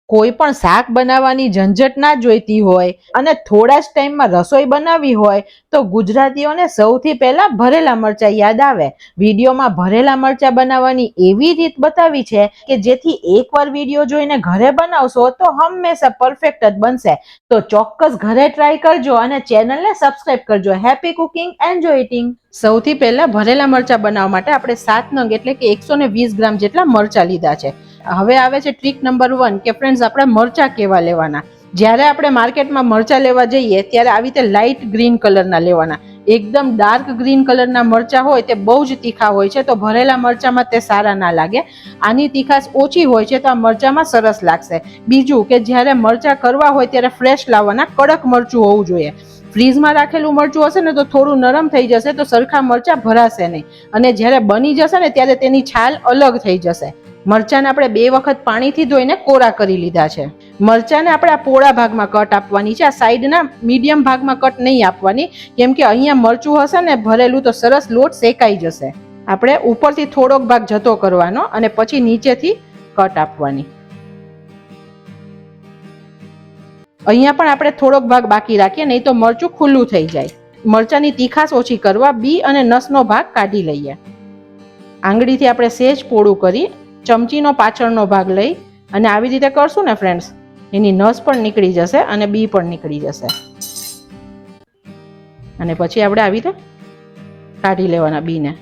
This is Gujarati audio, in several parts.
કોઈ પણ શાક બનાવવાની ઝંઝટ ના જોઈતી હોય અને થોડા જ ટાઈમમાં રસોઈ બનાવવી હોય તો ગુજરાતીઓને સૌથી પહેલા ભરેલા મરચાં યાદ આવે. વિડીયોમાં ભરેલા મરચાં બનાવવાની એવી રીત બતાવી છે કે જેથી એકવાર વિડીયો જોઈને ઘરે બનાવશો તો હંમેશા પરફેક્ટ જ બનશે. તો ચોક્કસ ઘરે ટ્રાય કરજો અને ચેનલને સબસ્ક્રાઇબ કરજો. Happy cooking, enjoy eating. સૌથી પહેલા ભરેલા મરચાં બનાવવા માટે આપણે 7 નંગ એટલે કે 120 ગ્રામ જેટલા મરચાં લીધા છે. હવે આવે છે ટ્રીક નંબર 1 કે ફ્રેન્ડ્સ આપણે મરચાં કેવા લેવાના. જ્યારે આપણે માર્કેટમાં મરચાં લેવા જઈએ ત્યારે આવી રીતે લાઇટ ગ્રીન કલરના લેવાના. એકદમ ડાર્ક ગ્રીન કલરના મરચાં હોય તે બહુ જ તીખા હોય છે, તો ભરેલા મરચાંમાં તે સારા ના લાગે. આની તીખાશ ઓછી હોય છે તો આ મરચાંમાં સરસ લાગશે. બીજું કે જ્યારે મરચાં કરવા હોય ત્યારે ફ્રેશ લાવવાના, કડક મરચું હોવું જોઈએ. ફ્રીઝમાં રાખેલું મરચું હશે ને તો થોડું નરમ થઈ જશે, તો સરખા મરચાં ભરાશે નહીં અને જ્યારે બની જશે ને ત્યારે તેની છાલ અલગ થઈ જશે. મરચાંને આપણે 2 વખત પાણીથી ધોઈને કોરા કરી લીધા છે. મરચાંને આપણે આ પોળા ભાગમાં કટ આપવાની છે, આ સાઈડના મીડિયમ ભાગમાં કટ નહીં આપવાની, કેમ કે અહીંયા મરચું હશે ને ભરેલું તો સરસ લોટ શેકાઈ જશે. આપણે ઉપરથી થોડોક ભાગ જતો કરવાનો અને પછી નીચેથી કટ આપવાની. અહીંયા પણ આપણે થોડોક ભાગ બાકી રાખીએ, નહીં તો મરચું ખુલ્લું થઈ જાય. મરચાંની તીખાશ ઓછી કરવા બી અને નસનો ભાગ કાઢી લઈએ. આંગળીથી આપણે સેજ પોળું કરી ચમચીનો પાછળનો ભાગ લઈ અને આવી રીતે કરશું ને ફ્રેન્ડ્સ, એની નસ પણ નીકળી જશે અને બી પણ નીકળી જશે. અને પછી આપણે આવી રીતે કાઢી લેવાના બીને.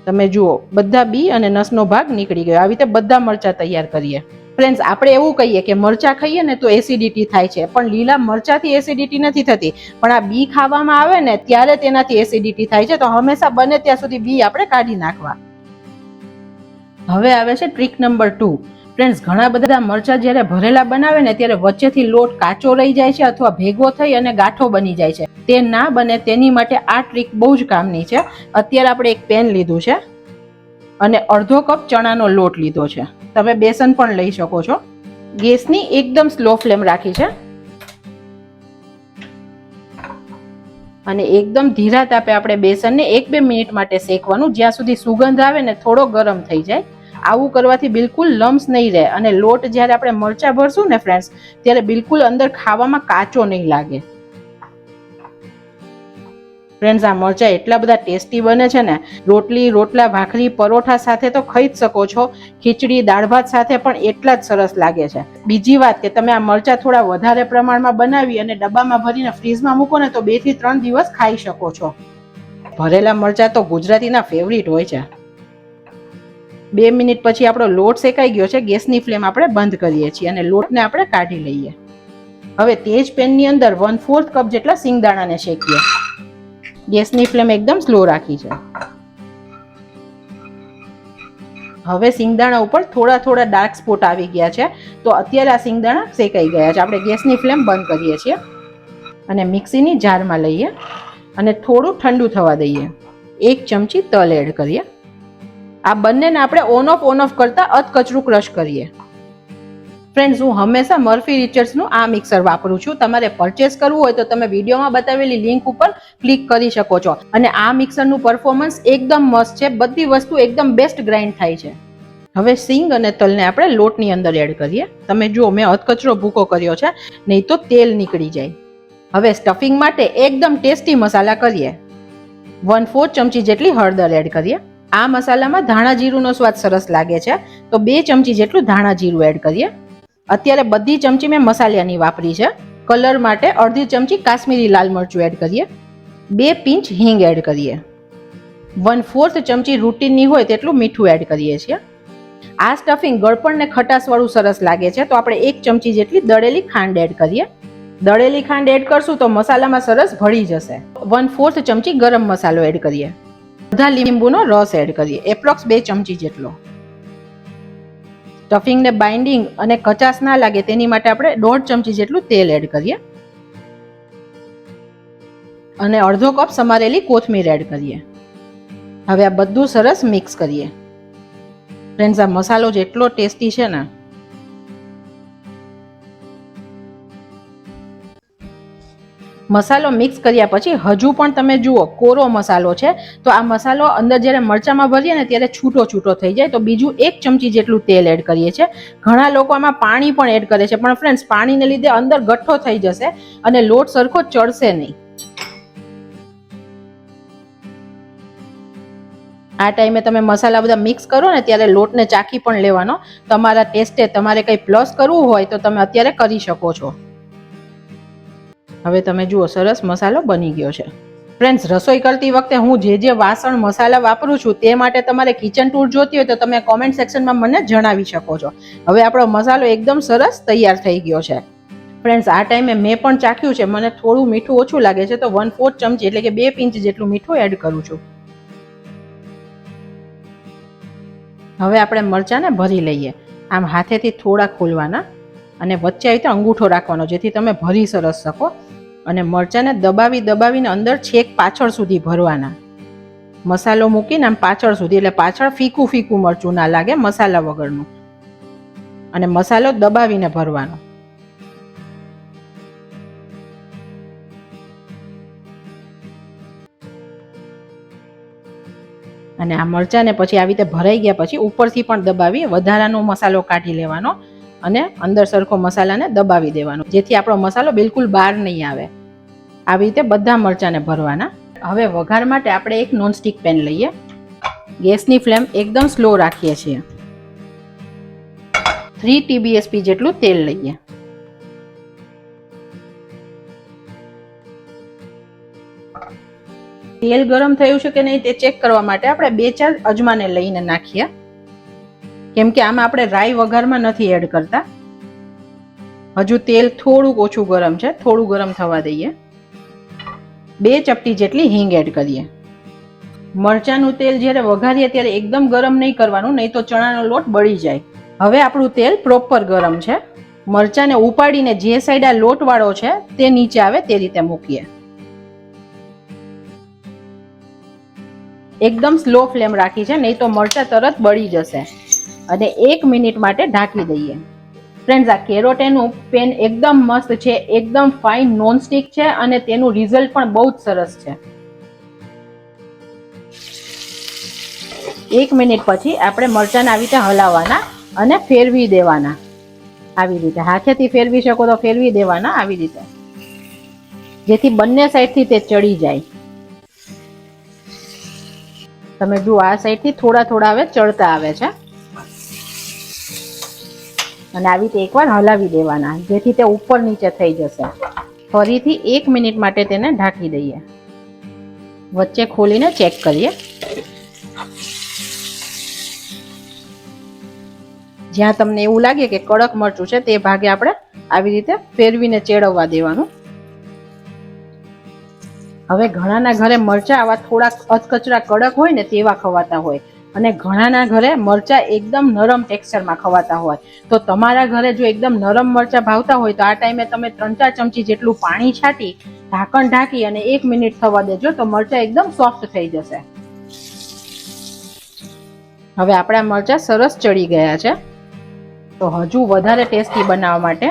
તમે જુઓ બધા બી અને નસનો ભાગ નીકળી ગયો. આવી રીતે બધા મરચાં તૈયાર કરીએ. ફ્રેન્ડ્સ, આપણે એવું કહીએ કે મરચાં ખાઈએ ને તો એસિડિટી થાય છે, પણ લીલા મરચાંથી એસિડિટી નથી થતી, પણ આ બી ખાવામાં આવે ને ત્યારે તેનાથી એસિડિટી થાય છે. તો હંમેશા બને ત્યાં સુધી બી આપણે કાઢી નાખવા. હવે આવે છે ટ્રીક નંબર 2. ફ્રેન્ડ્સ, ઘણા બધા મરચાં જ્યારે ભરેલા બનાવે ને ત્યારે વચ્ચેથી લોટ કાચો રહી જાય છે અથવા ભેગો થઈ અને ગાંઠો બની જાય છે. તે ના બને તેની માટે આ ટ્રીક બહુ જ કામની છે. અત્યારે આપણે એક પેન લીધું છે અને અડધો કપ ચણાનો લોટ લીધો છે. તમે બેસન પણ લઈ શકો છો. ગેસની એકદમ સ્લો ફ્લેમ રાખી છે અને એકદમ ધીરા તાપે આપણે બેસનને 1-2 મિનિટ માટે શેકવાનું, જ્યાં સુધી સુગંધ આવે ને થોડો ગરમ થઈ જાય. આવું કરવાથી બિલકુલ લમ્સ નહીં રહે અને લોટ જ્યારે આપણે મરચાં ભરશું ને ફ્રેન્ડ્સ ત્યારે બિલકુલ અંદર ખાવામાં કાચો નહીં લાગે. ફ્રેન્ડ્સ, આ મરચાં એટલા બધા ટેસ્ટી બને છે ને, રોટલી, રોટલા, ભાખરી, પરોઠા સાથે તો ખાઈ જ શકો છો. ખીચડી, દાળ ભાત સાથે પણ એટલા જ સરસ લાગે છે. બીજી વાત કે તમે આ મરચાં થોડા વધારે પ્રમાણમાં બનાવી અને ડબ્બામાં ભરીને ફ્રીઝમાં મૂકો ને તો 2 થી 3 દિવસ ખાઈ શકો છો. ભરેલા મરચાં તો ગુજરાતીના ફેવરિટ હોય છે. 2 મિનિટ પછી આપણો લોટ શેકાઈ ગયો છે. ગેસની ફ્લેમ આપણે બંધ કરીએ છીએ અને લોટને આપણે કાઢી લઈએ. હવે તે જ પેનની અંદર 1/4 કપ જેટલા સિંગદાણાને શેકીએ. ગેસની ફ્લેમ એકદમ સ્લો રાખી છે. હવે સિંગદાણા ઉપર થોડા થોડા ડાર્ક સ્પોટ આવી ગયા છે, તો અત્યારે આ સિંગદાણા શેકાઈ ગયા છે. આપણે ગેસની ફ્લેમ બંધ કરીએ છીએ અને મિક્સીની જારમાં લઈએ અને થોડું ઠંડુ થવા દઈએ. 1 ચમચી તલ એડ કરીએ. આ બંનેને આપણે ઓન ઓફ કરતા અધકચરું ક્રશ કરીએ. ફ્રેન્ડ્સ, હું હંમેશા મર્ફી રિચર્સનું આ મિક્સર વાપરું છું. તમારે પરચેસ કરવું હોય તો તમે વિડીયોમાં બતાવેલી લિંક ઉપર ક્લિક કરી શકો છો. અને આ મિક્સરનું પરફોર્મન્સ એકદમ મસ્ત છે. બધી વસ્તુ એકદમ બેસ્ટ ગ્રાઇન્ડ થાય છે. હવે સિંગ અને તલને આપણે લોટની અંદર એડ કરીએ. તમે જુઓ, મેં અધકચરો ભૂકો કર્યો છે, નહીં તો તેલ નીકળી જાય. હવે સ્ટફિંગ માટે એકદમ ટેસ્ટી મસાલા કરીએ. 1/4 ચમચી જેટલી હળદર એડ કરીએ. આ મસાલામાં ધાણા જીરુંનો સ્વાદ સરસ લાગે છે, તો 2 ચમચી જેટલું ધાણા જીરું એડ કરીએ. અત્યારે બધી ચમચી મેં મસાલાની વાપરી છે. કલર માટે અડધી ચમચી કાશ્મીરી લાલ મરચું એડ કરીએ. 2 પિંચ હિંગ એડ કરીએ. 1/4 ચમચી રૂટીનની હોય તેટલું મીઠું એડ કરીએ છીએ. આ સ્ટફિંગ ગળપણ ને ખટાશવાળું સરસ લાગે છે, તો આપણે 1 ચમચી જેટલી દળેલી ખાંડ એડ કરીએ. દળેલી ખાંડ એડ કરશું તો મસાલામાં સરસ ભળી જશે. 1/4 ચમચી ગરમ મસાલો એડ કરીએ. અડધા લીંબુનો રસ એડ કરીએ, એપ્રોક્સ 2 ચમચી જેટલો. સ્ટફિંગને બાઇન્ડિંગ અને કચાશ ના લાગે તેની માટે આપણે 1/2 ચમચી જેટલું તેલ એડ કરીએ અને અડધો કપ સમારેલી કોથમીર એડ કરીએ. હવે આ બધું સરસ મિક્સ કરીએ. ફ્રેન્ડ્સ, આ મસાલો જેટલો ટેસ્ટી છે ને, મસાલો મિક્સ કર્યા પછી હજુ પણ તમે જુઓ કોરો મસાલો છે, તો આ મસાલો અંદર જ્યારે મરચામાં ભરીએ ને ત્યારે છૂટો છૂટો થઈ જાય. તો બીજું 1 ચમચી જેટલું તેલ એડ કરીએ છીએ. ઘણા લોકો આમાં પાણી પણ એડ કરે છે, પણ ફ્રેન્ડ્સ પાણીને લીધે અંદર ગઠ્ઠો થઈ જશે અને લોટ સરખો ચડશે નહીં. આ ટાઈમે તમે મસાલા બધા મિક્સ કરો ને ત્યારે લોટને ચાખી પણ લેવાનો. તમારા ટેસ્ટે તમારે કંઈ પ્લસ કરવું હોય તો તમે અત્યારે કરી શકો છો. હવે તમે જુઓ સરસ મસાલો બની ગયો છે. ફ્રેન્ડ્સ, રસોઈ કરતી વખતે હું જે વાસણ મસાલા વાપરું છું તે માટે તમારે કિચન ટૂર જોતી હોય તો તમે કોમેન્ટ સેક્શનમાં મને જણાવી શકો છો. હવે આપણો મસાલો એકદમ સરસ તૈયાર થઈ ગયો છે. ફ્રેન્ડ્સ, આ ટાઈમે મેં પણ ચાખ્યું છે, મને થોડું મીઠું ઓછું લાગે છે, તો 1/4 ચમચી એટલે કે 2 પિંચ જેટલું મીઠું એડ કરું છું. હવે આપણે મરચાંને ભરી લઈએ. આમ હાથેથી થોડા ખોલવાના અને વચ્ચે આવી રીતે અંગૂઠો રાખવાનો, જેથી તમે ભરી સરસ શકો. અને મરચાંને દબાવીને અંદર છેક પાછળ સુધી ભરવાના. મસાલો મૂકીને આમ પાછળ સુધી, એટલે પાછળ ફીકું ફીકું મરચું ના લાગે, મસાલા વગરનું. અને મસાલો દબાવીને ભરવાનો. અને આ મરચાંને પછી આવી રીતે ભરાઈ ગયા પછી ઉપરથી પણ દબાવી વધારાનો મસાલો કાઢી લેવાનો અને અંદર સરખો મસાલાને દબાવી દેવાનો, જેથી આપણો મસાલો બિલકુલ બહાર નહીં આવે. આવી રીતે બધા મરચાંને ભરવાના. હવે વઘાર માટે આપણે એક નોનસ્ટિક પેન લઈએ. ગેસની ફ્લેમ એકદમ સ્લો રાખીએ છીએ. 3 TBSP જેટલું તેલ લઈએ. તેલ ગરમ થયું છે કે નહીં તે ચેક કરવા માટે આપણે 2-4 અજમાને લઈને નાખીએ, કેમ કે આમાં આપણે રાઈ વઘારમાં નથી એડ કરતા. હજુ તેલ થોડુંક ઓછું ગરમ છે, થોડું ગરમ થવા દઈએ. 2 ચપટી જેટલી હિંગ એડ કરીએ. મરચાંનું તેલ જ્યારે વઘારીએ ત્યારે એકદમ ગરમ નહીં કરવાનું, નહીં તો ચણાનો લોટ બળી જાય. હવે આપણું તેલ પ્રોપર ગરમ છે. મરચાંને ઉપાડીને જે સાઈડ આ લોટવાળો છે તે નીચે આવે તે રીતે મૂકીએ. એકદમ સ્લો ફ્લેમ રાખી છે, નહીં તો મરચાં તરત બળી જશે. અને 1 મિનિટ માટે ઢાંકી દઈએ. ફ્રેન્ડ્સ, આ કેરોટેનું પેન એકદમ મસ્ત છે, એકદમ ફાઇન નોનસ્ટિક છે અને તેનું રિઝલ્ટ પણ બહુ જ સરસ છે. 1 મિનિટ પછી આપણે મરચાંને આવી રીતે હલાવવાના અને ફેરવી દેવાના. આવી રીતે હાથેથી ફેરવી શકો તો ફેરવી દેવાના, આવી રીતે, જેથી બંને સાઈડથી તે ચડી જાય. તમે જુઓ આ સાઈડથી થોડા થોડા હવે ચડતા આવે છે. અને આવી રીતે એકવાર હલાવી દેવાના, જેથી તે ઉપર નીચે થઈ જશે. ફરીથી 1 મિનિટ માટે તેને ઢાંકી દઈએ. વચ્ચે ખોલીને ચેક કરીએ. જ્યાં તમને એવું લાગે કે કડક મરચું છે તે ભાગે આપણે આવી રીતે ફેરવીને ચેડવવા દેવાનું. હવે ઘણાના ઘરે મરચા આવા થોડા અધકચરા કડક હોય ને તેવા ખવાતા હોય, અને ઘણાના ઘરે મરચા એકદમ નરમ ટેક્સચરમાં ખવાતા હોય. તો તમારા ઘરે જો એકદમ નરમ મરચા ભાવતા હોય તો આ ટાઈમે તમે 3-4 ચમચી જેટલું પાણી છાંટી ઢાંકણ ઢાંકી અને 1 મિનિટ થવા દેજો, તો મરચા એકદમ સોફ્ટ થઈ જશે. હવે આપણા મરચા સરસ ચડી ગયા છે. તો હજુ વધારે ટેસ્ટી બનાવવા માટે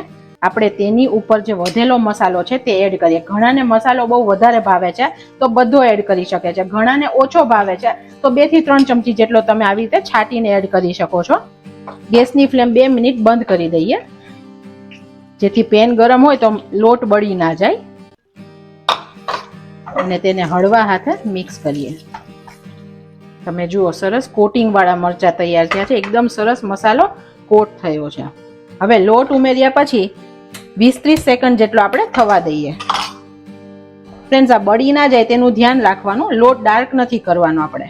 આપણે તેની ઉપર જે વધેલો મસાલો છે તે એડ કરીએ. ઘણાને મસાલો બહુ વધારે ભાવે છે તો બધો એડ કરી શકે છે. ઘણાને ઓછો ભાવે છે તો 2 થી 3 ચમચી જેટલો તમે આવી રીતે છાંટીને એડ કરી શકો છો. ગેસની ફ્લેમ 2 મિનિટ બંધ કરી દઈએ, જેથી પેન ગરમ હોય તો લોટ બળી ના જાય. અને તેને હળવા હાથે મિક્સ કરીએ. તમે જુઓ સરસ કોટિંગ વાળા મરચા તૈયાર થયા છે. એકદમ સરસ મસાલો કોટ થયો છે. હવે લોટ ઉમેર્યા પછી 20-30 સેકન્ડ જેટલો આપણે થવા દઈએ. ફ્રેન્ડ્સ, આ બળી ના જાય તેનું ધ્યાન રાખવાનું. લોટ ડાર્ક નથી કરવાનો આપણે.